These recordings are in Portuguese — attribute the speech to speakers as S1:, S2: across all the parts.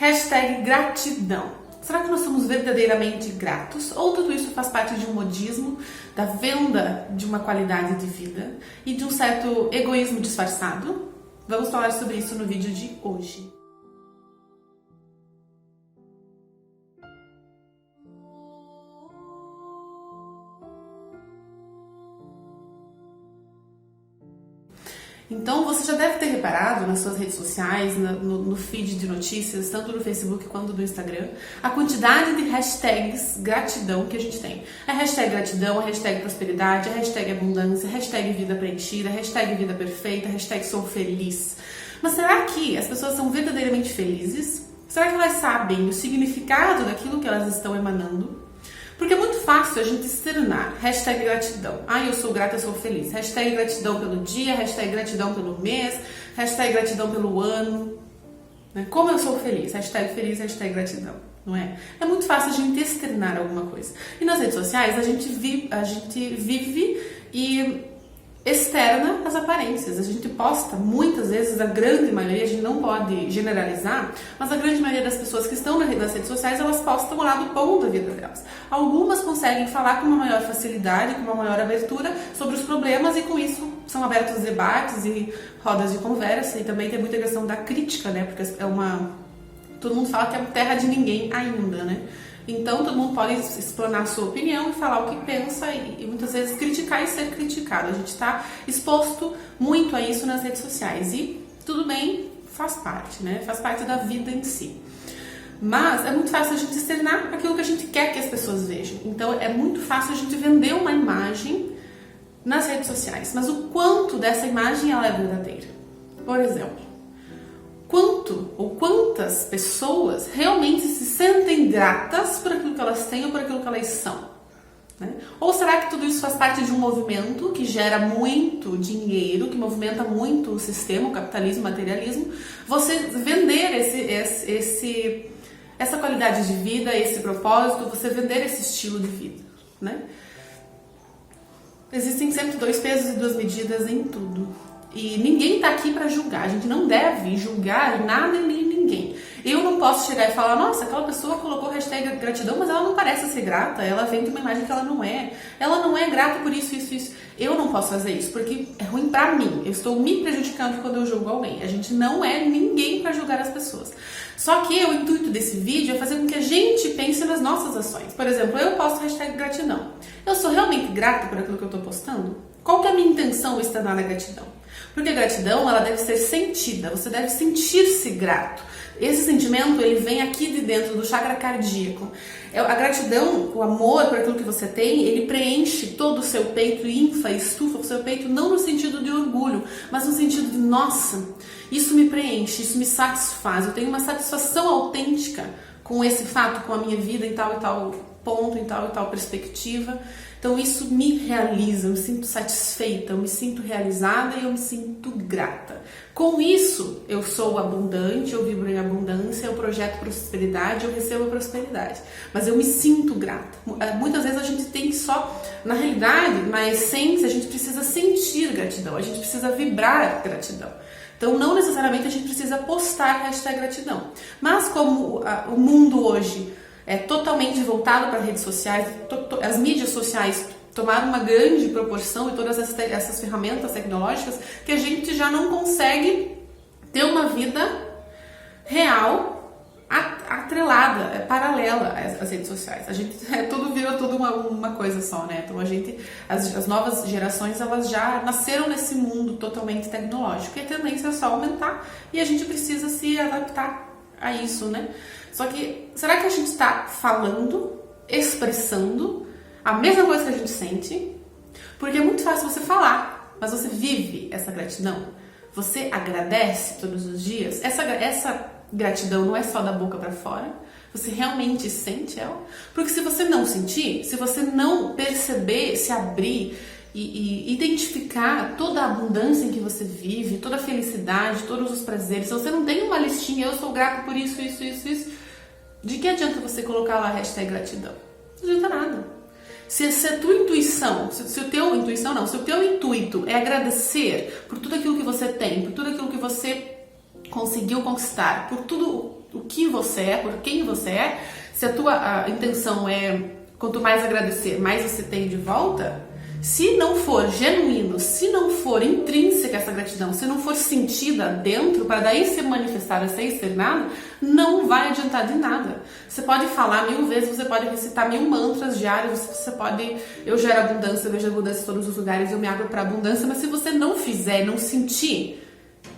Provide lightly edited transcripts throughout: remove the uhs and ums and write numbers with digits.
S1: Hashtag gratidão. Será que nós somos verdadeiramente gratos? Ou tudo isso faz parte de um modismo, da venda de uma qualidade de vida e de um certo egoísmo disfarçado? Vamos falar sobre isso no vídeo de hoje. Então, você já deve ter reparado nas suas redes sociais, no feed de notícias, tanto no Facebook quanto no Instagram, a quantidade de hashtags gratidão que a gente tem. A hashtag gratidão, a hashtag prosperidade, a hashtag abundância, a hashtag vida preenchida, a hashtag vida perfeita, a hashtag sou feliz. Mas será que as pessoas são verdadeiramente felizes? Será que elas sabem o significado daquilo que elas estão emanando? Porque é muito fácil a gente externar hashtag gratidão. Eu sou grata, eu sou feliz. Hashtag gratidão pelo dia, hashtag gratidão pelo mês, hashtag gratidão pelo ano. Como eu sou feliz, hashtag gratidão. Não é? É muito fácil a gente externar alguma coisa. E nas redes sociais a gente vive e externa as aparências. A gente posta muitas vezes, a grande maioria, a gente não pode generalizar, mas a grande maioria das pessoas que estão nas redes sociais, elas postam o lado bom da vida delas. Algumas conseguem falar com uma maior facilidade, com uma maior abertura sobre os problemas e com isso são abertos debates e rodas de conversa e também tem muita questão da crítica, né? Porque todo mundo fala que é terra de ninguém ainda, né? Então todo mundo pode explanar a sua opinião e falar o que pensa e muitas vezes criticar e ser criticado. A gente está exposto muito a isso nas redes sociais e tudo bem, faz parte, né? Faz parte da vida em si. Mas é muito fácil a gente externar aquilo que a gente quer que as pessoas vejam. Então é muito fácil a gente vender uma imagem nas redes sociais. Mas o quanto dessa imagem ela é verdadeira? Por exemplo, quanto ou quantas pessoas realmente se sentem gratas por aquilo que elas têm ou por aquilo que elas são? Né? Ou será que tudo isso faz parte de um movimento que gera muito dinheiro, que movimenta muito o sistema, o capitalismo, o materialismo? Você vender essa qualidade de vida, esse propósito, você vender esse estilo de vida, né? Existem sempre dois pesos e duas medidas em tudo. E ninguém está aqui para julgar, a gente não deve julgar nada nem ninguém. Eu não posso chegar e falar, nossa, aquela pessoa colocou hashtag gratidão, mas ela não parece ser grata, ela vende uma imagem que ela não é grata por isso. Eu não posso fazer isso, porque é ruim pra mim, eu estou me prejudicando quando eu julgo alguém. A gente não é ninguém para julgar as pessoas. Só que o intuito desse vídeo é fazer com que a gente pense nas nossas ações. Por exemplo, eu posto hashtag gratidão. Eu sou realmente grata por aquilo que eu estou postando? Qual que é a minha intenção ao externar a gratidão? Porque a gratidão, ela deve ser sentida, você deve sentir-se grato. Esse sentimento, ele vem aqui de dentro do chakra cardíaco. A gratidão, o amor por aquilo que você tem, ele preenche todo o seu peito, infla, estufa o seu peito, não no sentido de orgulho, mas no sentido de, nossa, isso me preenche, isso me satisfaz, eu tenho uma satisfação autêntica com esse fato, com a minha vida em tal e tal ponto, em tal e tal perspectiva. Então isso me realiza, eu me sinto satisfeita, eu me sinto realizada e eu me sinto grata. Com isso, eu sou abundante, eu vibro em abundância, eu projeto prosperidade, eu recebo prosperidade. Mas eu me sinto grata. Muitas vezes a gente tem só, na realidade, na essência, a gente precisa sentir gratidão, a gente precisa vibrar gratidão. Então não necessariamente a gente precisa postar hashtag gratidão. Mas como o mundo hoje é totalmente voltado para redes sociais, as mídias sociais tomaram uma grande proporção e todas essas ferramentas tecnológicas que a gente já não consegue ter uma vida real atrelada, paralela às redes sociais. A gente virou tudo uma coisa só, né? Então as novas gerações, elas já nasceram nesse mundo totalmente tecnológico e a tendência é só aumentar e a gente precisa se adaptar a isso, né? Só que, será que a gente está falando, expressando a mesma coisa que a gente sente? Porque é muito fácil você falar, mas você vive essa gratidão? Você agradece todos os dias? Essa gratidão não é só da boca para fora? Você realmente sente ela? Porque se você não sentir, se você não perceber, se abrir e identificar toda a abundância em que você vive, toda a felicidade, todos os prazeres, se você não tem uma listinha, eu sou grato por isso, de que adianta você colocar lá a hashtag gratidão? Não adianta nada. Se a tua intuição, se o teu intuito é agradecer por tudo aquilo que você tem, por tudo aquilo que você conseguiu conquistar, por tudo o que você é, por quem você é, se a tua intenção é quanto mais agradecer, mais você tem de volta, se não for genuíno, se não for intrínseca essa gratidão, se não for sentida dentro, para daí ser manifestada, ser externada, não vai adiantar de nada. Você pode falar 1000 vezes, você pode recitar 1000 mantras diários, você pode... Eu gero abundância, eu vejo abundância em todos os lugares, eu me abro para abundância, mas se você não fizer, não sentir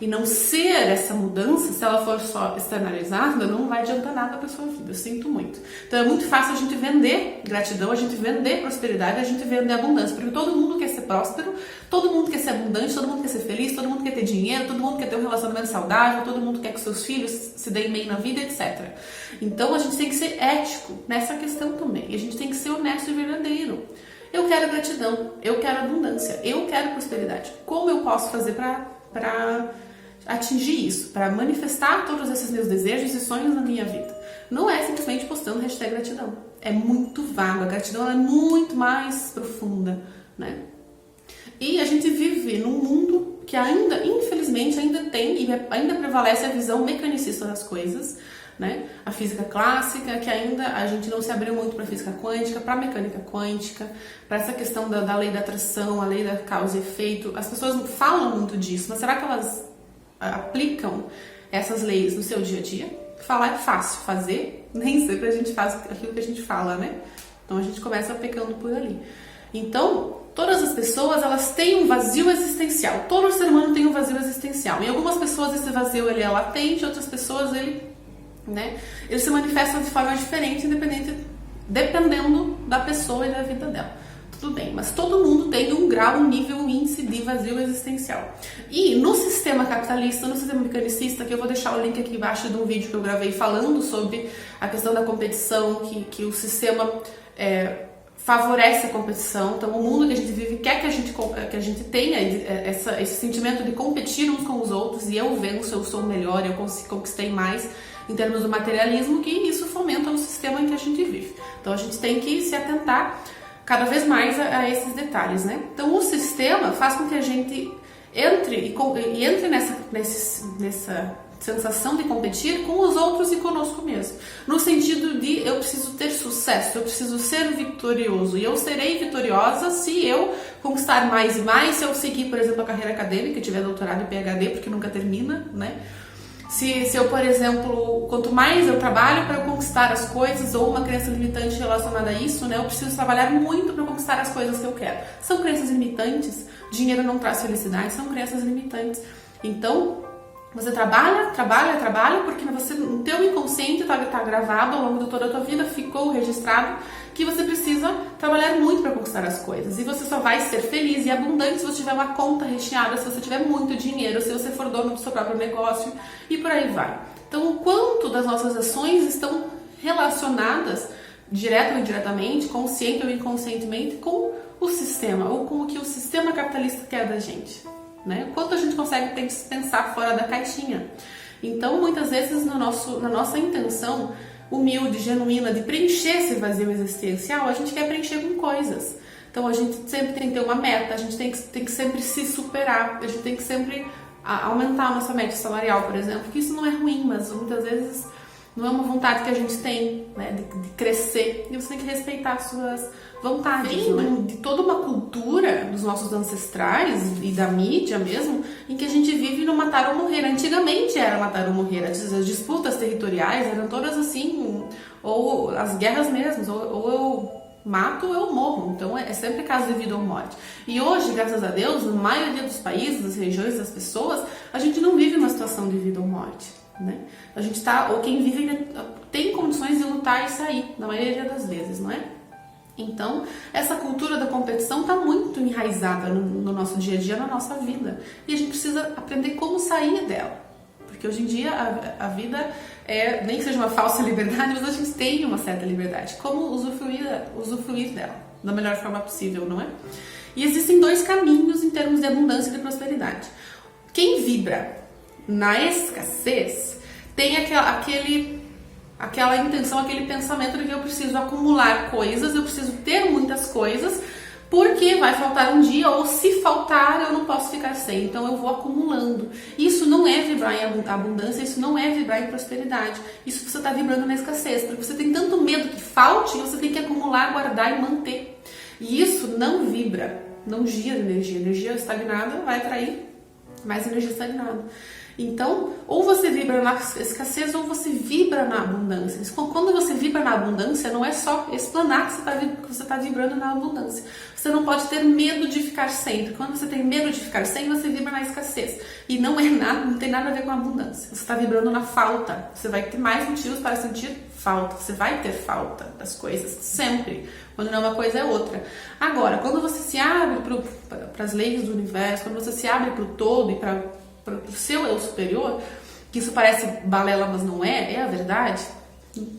S1: e não ser essa mudança, se ela for só externalizada, não vai adiantar nada para sua vida. Eu sinto muito. Então é muito fácil a gente vender gratidão, a gente vender prosperidade, a gente vender abundância, porque todo mundo quer ser próspero, todo mundo quer ser abundante, todo mundo quer ser feliz, todo mundo quer ter dinheiro, todo mundo quer ter um relacionamento saudável, todo mundo quer que seus filhos se deem bem na vida, etc. Então a gente tem que ser ético nessa questão também. E a gente tem que ser honesto e verdadeiro. Eu quero gratidão, eu quero abundância, eu quero prosperidade. Como eu posso fazer para atingir isso, para manifestar todos esses meus desejos e sonhos na minha vida? Não é simplesmente postando hashtag gratidão. É muito vago. A gratidão é muito mais profunda, né? E a gente vive num mundo que ainda, infelizmente, ainda tem e ainda prevalece a visão mecanicista das coisas, né? A física clássica, que ainda a gente não se abriu muito para a física quântica, para a mecânica quântica, para essa questão da lei da atração, a lei da causa e efeito. As pessoas falam muito disso, mas será que elas aplicam essas leis no seu dia a dia? Falar é fácil, fazer nem sempre a gente faz aquilo que a gente fala, né? Então a gente começa pecando por ali. Então, todas as pessoas, elas têm um vazio existencial. Todo ser humano tem um vazio existencial. Em algumas pessoas esse vazio ele é latente, outras pessoas ele se manifesta de forma diferente, dependendo da pessoa e da vida dela. Tudo bem, mas todo mundo tem um grau, um nível, um índice de vazio existencial. E no sistema capitalista, no sistema mecanicista, que eu vou deixar o link aqui embaixo de um vídeo que eu gravei falando sobre a questão da competição, que o sistema favorece a competição. Então, o mundo que a gente vive quer que a gente tenha esse sentimento de competir uns com os outros, e eu venço, eu sou o melhor, eu conquistei mais, em termos do materialismo, que isso fomenta no sistema em que a gente vive. Então, a gente tem que se atentar cada vez mais a esses detalhes, né? Então, o sistema faz com que a gente entre nessa sensação de competir com os outros e conosco mesmo. No sentido de eu preciso ter sucesso, eu preciso ser vitorioso. E eu serei vitoriosa se eu conquistar mais e mais, se eu seguir, por exemplo, a carreira acadêmica, tiver doutorado e PhD, porque nunca termina, né? Se eu, por exemplo, quanto mais eu trabalho para conquistar as coisas, ou uma crença limitante relacionada a isso, né? Eu preciso trabalhar muito para conquistar as coisas que eu quero. São crenças limitantes. Dinheiro não traz felicidade, são crenças limitantes. Então, você trabalha, porque no teu inconsciente tá gravado ao longo de toda a tua vida, ficou registrado que você precisa trabalhar muito para conquistar as coisas. E você só vai ser feliz e abundante se você tiver uma conta recheada, se você tiver muito dinheiro, se você for dono do seu próprio negócio e por aí vai. Então, o quanto das nossas ações estão relacionadas, direta ou indiretamente, consciente ou inconscientemente, com o sistema, ou com o que o sistema capitalista quer da gente, né? O quanto a gente consegue pensar fora da caixinha. Então, muitas vezes, na nossa intenção humilde, genuína, de preencher esse vazio existencial, a gente quer preencher com coisas. Então, a gente sempre tem que ter uma meta, a gente tem que sempre se superar, a gente tem que sempre aumentar a nossa média salarial, por exemplo, que isso não é ruim, mas muitas vezes não é uma vontade que a gente tem, né, de crescer, e você tem que respeitar as suas vontades, né? De toda uma cultura dos nossos ancestrais e da mídia mesmo, em que a gente vive no matar ou morrer. Antigamente era matar ou morrer, as disputas territoriais eram todas assim, ou as guerras mesmo, ou eu mato ou eu morro. Então é sempre caso de vida ou morte. E hoje, graças a Deus, na maioria dos países, das regiões, das pessoas, a gente não vive uma situação de vida ou morte, né? A gente ou quem vive tem condições de lutar e sair, na maioria das vezes, não é? Então, essa cultura da competição está muito enraizada no nosso dia a dia, na nossa vida. E a gente precisa aprender como sair dela. Porque hoje em dia a vida nem que seja uma falsa liberdade, mas a gente tem uma certa liberdade. Como usufruir dela da melhor forma possível, não é? E existem dois caminhos em termos de abundância e de prosperidade. Quem vibra na escassez tem aquela intenção, aquele pensamento de que eu preciso acumular coisas, eu preciso ter muitas coisas Porque vai faltar um dia, ou se faltar, eu não posso ficar sem. Então eu vou acumulando. Isso não é vibrar em abundância, isso não é vibrar em prosperidade. Isso você está vibrando na escassez, porque você tem tanto medo que falte, você tem que acumular, guardar e manter. E isso não vibra, não gira energia. Energia estagnada vai atrair mais energia estagnada. Então, ou você vibra na escassez ou você vibra na abundância. Quando você vibra na abundância, não é só explanar que você está vibrando na abundância. Você não pode ter medo de ficar sem. Quando você tem medo de ficar sem, você vibra na escassez. E não é nada, não tem nada a ver com a abundância. Você está vibrando na falta. Você vai ter mais motivos para sentir falta. Você vai ter falta das coisas, sempre. Quando não é uma coisa, é outra. Agora, quando você se abre para as leis do universo, quando você se abre para o todo e para o seu eu superior, que isso parece balela, mas não é, é a verdade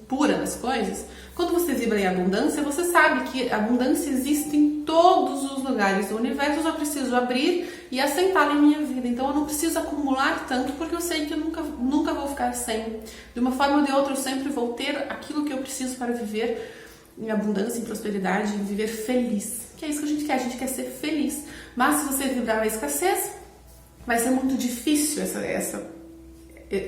S1: pura das coisas. Quando você vibra em abundância, você sabe que a abundância existe em todos os lugares do universo. Eu só preciso abrir e aceitá-la em minha vida. Então eu não preciso acumular tanto, porque eu sei que eu nunca vou ficar sem. De uma forma ou de outra, eu sempre vou ter aquilo que eu preciso para viver em abundância, em prosperidade, em viver feliz. Que é isso que a gente quer ser feliz. Mas se você vibrar na escassez, vai ser muito difícil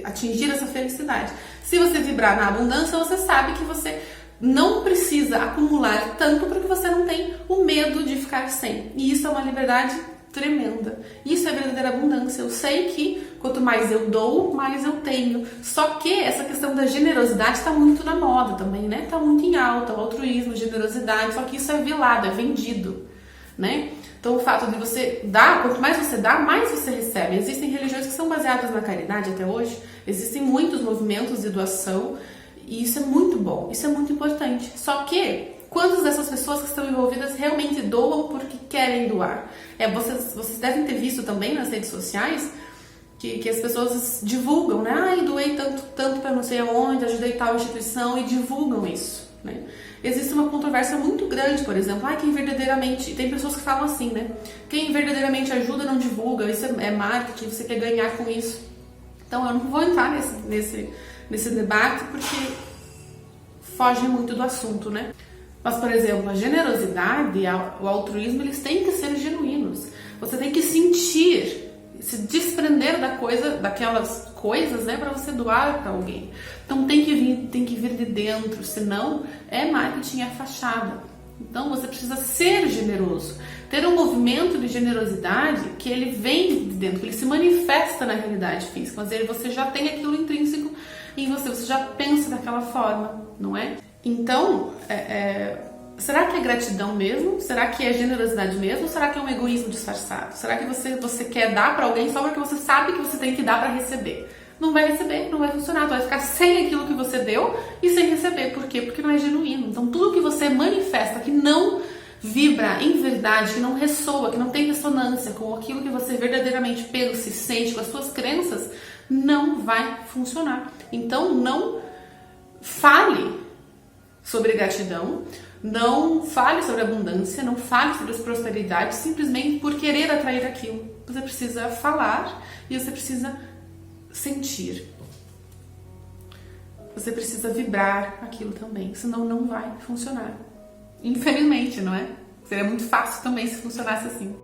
S1: atingir essa felicidade. Se você vibrar na abundância, você sabe que você não precisa acumular tanto, porque você não tem o medo de ficar sem. E isso é uma liberdade tremenda. Isso é verdadeira abundância. Eu sei que quanto mais eu dou, mais eu tenho. Só que essa questão da generosidade está muito na moda também, né? Está muito em alta, o altruísmo, generosidade. Só que isso é velado, é vendido, né? Então o fato de você dar, quanto mais você dá, mais você recebe. Existem religiões que são baseadas na caridade até hoje. Existem muitos movimentos de doação. E isso é muito bom, isso é muito importante. Só que, quantas dessas pessoas que estão envolvidas realmente doam porque querem doar? Vocês devem ter visto também nas redes sociais que as pessoas divulgam, né? Ai, doei tanto para não sei aonde, ajudei tal instituição, e divulgam isso, né? Existe uma controvérsia muito grande, por exemplo, quem verdadeiramente... Tem pessoas que falam assim, né? Quem verdadeiramente ajuda não divulga, isso é marketing, você quer ganhar com isso. Então eu não vou entrar nesse debate, porque foge muito do assunto, né? Mas, por exemplo, a generosidade e o altruísmo, eles têm que ser genuínos. Você tem que sentir, se desprender daquelas coisas, né, para você doar para alguém. Então tem que vir de dentro, senão é marketing, é fachada. Então você precisa ser generoso, ter um movimento de generosidade que ele vem de dentro, que ele se manifesta na realidade física, mas você já tem aquilo intrínseco em você já pensa daquela forma, não é? Então, será que é gratidão mesmo? Será que é generosidade mesmo? Ou será que é um egoísmo disfarçado? Será que você quer dar para alguém só porque você sabe que você tem que dar para receber? Não vai receber, não vai funcionar, tu vai ficar sem aquilo que você deu e sem receber. Por quê? Porque não é genuíno. Então tudo que você manifesta que não vibra em verdade, que não ressoa, que não tem ressonância com aquilo que você verdadeiramente pensa e sente, com as suas crenças, não vai funcionar. Então não fale sobre gratidão, não fale sobre abundância, não fale sobre prosperidade simplesmente por querer atrair aquilo. Você precisa falar e você precisa sentir. Você precisa vibrar aquilo também, senão não vai funcionar. Infelizmente, não é? Seria muito fácil também se funcionasse assim.